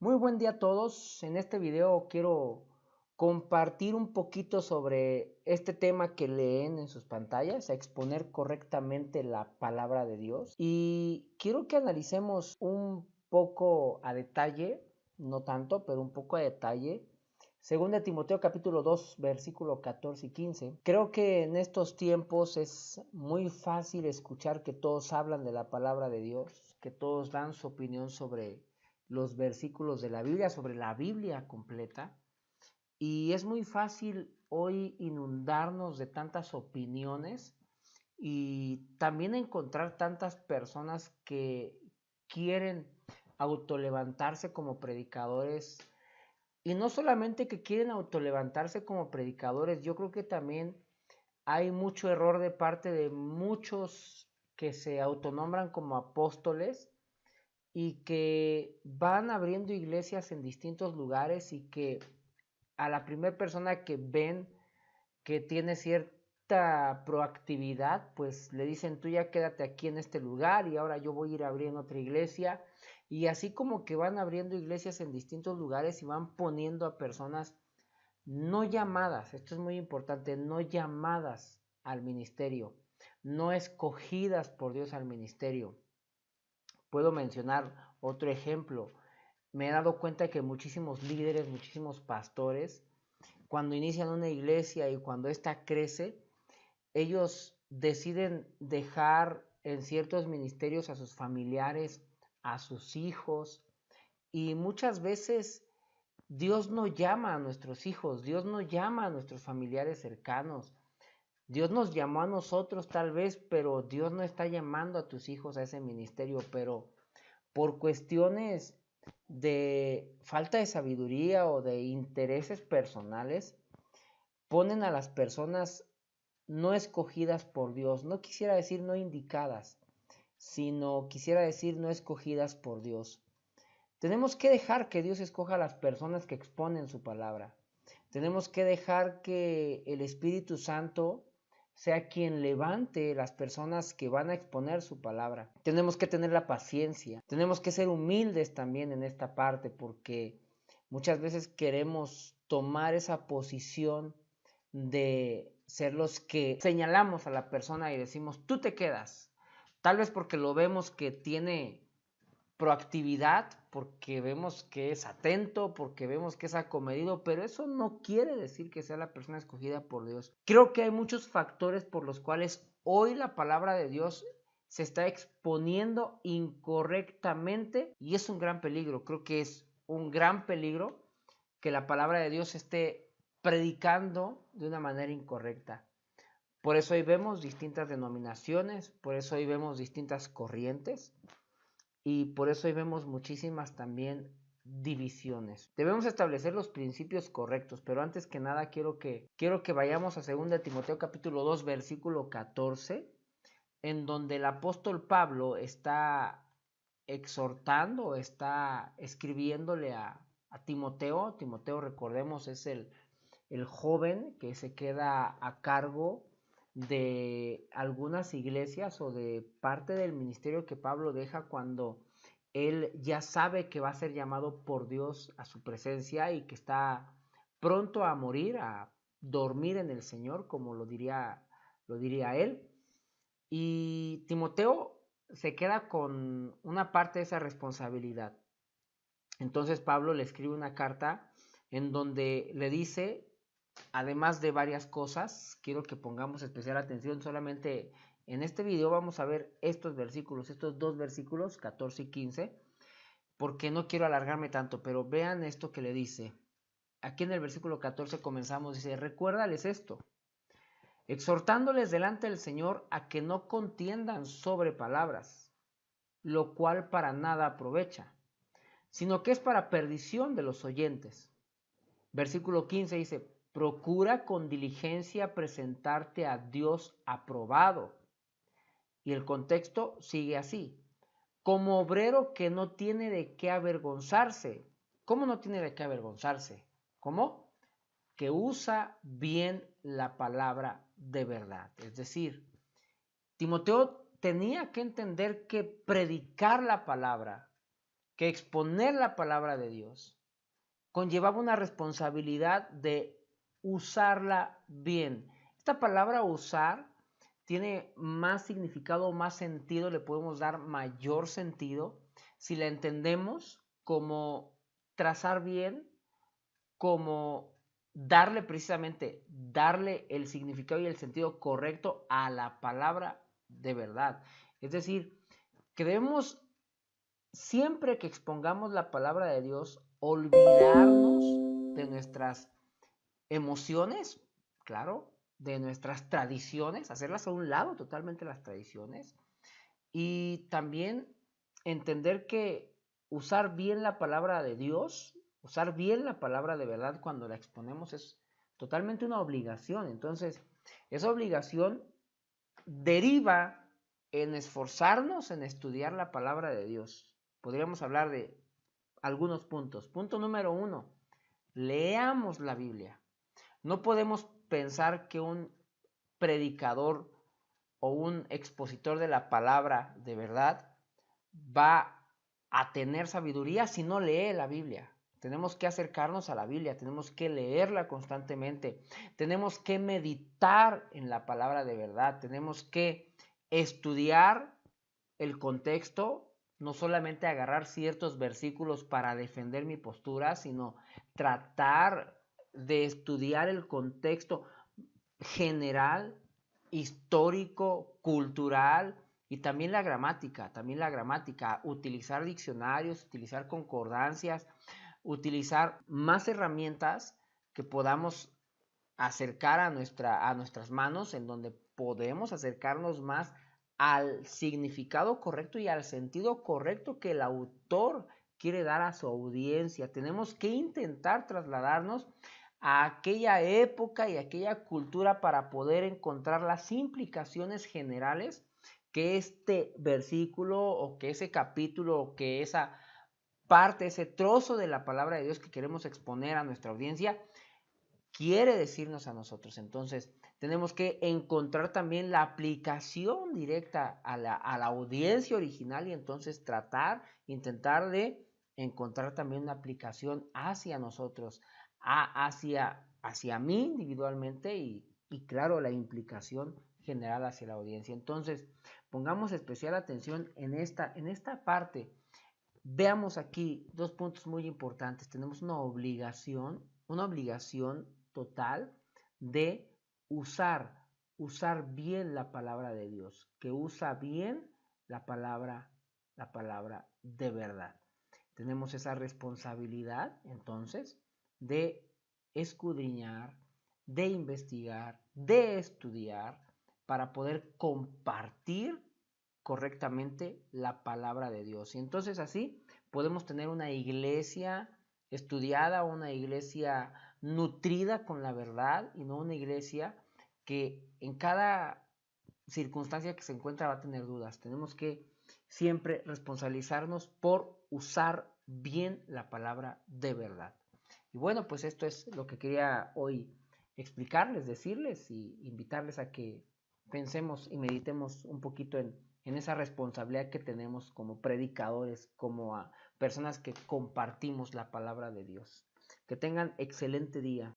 Muy buen día a todos. En este video quiero compartir un poquito sobre este tema que leen en sus pantallas, a exponer correctamente la palabra de Dios. Y quiero que analicemos un poco a detalle, no tanto, pero un poco a detalle. Según de Timoteo capítulo 2, versículo 14 y 15. Creo que en estos tiempos es muy fácil escuchar que todos hablan de la palabra de Dios, que todos dan su opinión sobre los versículos de la Biblia, sobre la Biblia completa. Y es muy fácil hoy inundarnos de tantas opiniones y también encontrar tantas personas que quieren autolevantarse como predicadores. Y no solamente que quieren autolevantarse como predicadores, yo creo que también hay mucho error de parte de muchos que se autonombran como apóstoles y que van abriendo iglesias en distintos lugares y que a la primera persona que ven que tiene cierta proactividad, pues le dicen, tú ya quédate aquí en este lugar y ahora yo voy a ir abriendo otra iglesia. Y así como que van abriendo iglesias en distintos lugares y van poniendo a personas no llamadas, esto es muy importante, no llamadas al ministerio, no escogidas por Dios al ministerio. Puedo mencionar otro ejemplo. Me he dado cuenta que muchísimos líderes, muchísimos pastores, cuando inician una iglesia y cuando ésta crece, ellos deciden dejar en ciertos ministerios a sus familiares, a sus hijos, y muchas veces Dios no llama a nuestros hijos, Dios no llama a nuestros familiares cercanos. Dios nos llamó a nosotros tal vez, pero Dios no está llamando a tus hijos a ese ministerio, pero por cuestiones de falta de sabiduría o de intereses personales, ponen a las personas no escogidas por Dios. No quisiera decir no indicadas, sino quisiera decir no escogidas por Dios. Tenemos que dejar que Dios escoja a las personas que exponen su palabra. Tenemos que dejar que el Espíritu Santo sea quien levante las personas que van a exponer su palabra. Tenemos que tener la paciencia. Tenemos que ser humildes también en esta parte porque muchas veces queremos tomar esa posición de ser los que señalamos a la persona y decimos, tú te quedas. Tal vez porque lo vemos que tiene proactividad, porque vemos que es atento, porque vemos que es acomedido, pero eso no quiere decir que sea la persona escogida por Dios. Creo que hay muchos factores por los cuales hoy la palabra de Dios se está exponiendo incorrectamente y es un gran peligro. Creo que es un gran peligro que la palabra de Dios esté predicando de una manera incorrecta. Por eso hoy vemos distintas denominaciones, por eso hoy vemos distintas corrientes, y por eso hoy vemos muchísimas también divisiones. Debemos establecer los principios correctos, pero antes que nada quiero que vayamos a 2 Timoteo capítulo 2 versículo 14, en donde el apóstol Pablo está exhortando, está escribiéndole a Timoteo. Timoteo, recordemos, es el joven que se queda a cargo de algunas iglesias o de parte del ministerio que Pablo deja cuando él ya sabe que va a ser llamado por Dios a su presencia y que está pronto a morir, a dormir en el Señor, como lo diría él. Y Timoteo se queda con una parte de esa responsabilidad. Entonces Pablo le escribe una carta en donde le dice, además de varias cosas, quiero que pongamos especial atención solamente en este video. Vamos a ver estos versículos, estos dos versículos, 14 y 15, porque no quiero alargarme tanto, pero vean esto que le dice. Aquí en el versículo 14 comenzamos, dice, recuérdales esto, exhortándoles delante del Señor a que no contiendan sobre palabras, lo cual para nada aprovecha, sino que es para perdición de los oyentes. Versículo 15 dice, procura con diligencia presentarte a Dios aprobado. Y el contexto sigue así, como obrero que no tiene de qué avergonzarse. ¿Cómo no tiene de qué avergonzarse? ¿Cómo? Que usa bien la palabra de verdad. Es decir, Timoteo tenía que entender que predicar la palabra, que exponer la palabra de Dios conllevaba una responsabilidad de usarla bien. Esta palabra usar tiene más significado, más sentido, le podemos dar mayor sentido si la entendemos como trazar bien, como darle el significado y el sentido correcto a la palabra de verdad. Es decir, que debemos, siempre que expongamos la palabra de Dios, olvidarnos de nuestras emociones, claro, de nuestras tradiciones, hacerlas a un lado totalmente las tradiciones, y también entender que usar bien la palabra de Dios, usar bien la palabra de verdad cuando la exponemos es totalmente una obligación. Entonces, esa obligación deriva en esforzarnos en estudiar la palabra de Dios. Podríamos hablar de algunos puntos. Punto número 1, leamos la Biblia. No podemos pensar que un predicador o un expositor de la palabra de verdad va a tener sabiduría si no lee la Biblia. Tenemos que acercarnos a la Biblia, tenemos que leerla constantemente, tenemos que meditar en la palabra de verdad, tenemos que estudiar el contexto, no solamente agarrar ciertos versículos para defender mi postura, sino tratar de estudiar el contexto general, histórico, cultural y también la gramática, utilizar diccionarios, utilizar concordancias, utilizar más herramientas que podamos acercar a nuestras manos, en donde podemos acercarnos más al significado correcto y al sentido correcto que el autor quiere dar a su audiencia. Tenemos que intentar trasladarnos a aquella época y aquella cultura para poder encontrar las implicaciones generales que este versículo o que ese capítulo o que esa parte, ese trozo de la palabra de Dios que queremos exponer a nuestra audiencia quiere decirnos a nosotros. Entonces tenemos que encontrar también la aplicación directa a la audiencia original y entonces intentar de encontrar también una aplicación hacia nosotros, hacia mí individualmente y claro, la implicación general hacia la audiencia. Entonces, pongamos especial atención en esta parte. Veamos aquí dos puntos muy importantes. Tenemos una obligación total de usar bien la palabra de Dios, que usa bien la palabra de verdad. Tenemos esa responsabilidad, entonces, de escudriñar, de investigar, de estudiar, para poder compartir correctamente la palabra de Dios. Y entonces así podemos tener una iglesia estudiada, una iglesia nutrida con la verdad y no una iglesia que en cada circunstancia que se encuentra va a tener dudas. Tenemos que siempre responsabilizarnos por usar bien la palabra de verdad. Y bueno, pues esto es lo que quería hoy explicarles, decirles y invitarles a que pensemos y meditemos un poquito en esa responsabilidad que tenemos como predicadores, como a personas que compartimos la palabra de Dios. Que tengan excelente día.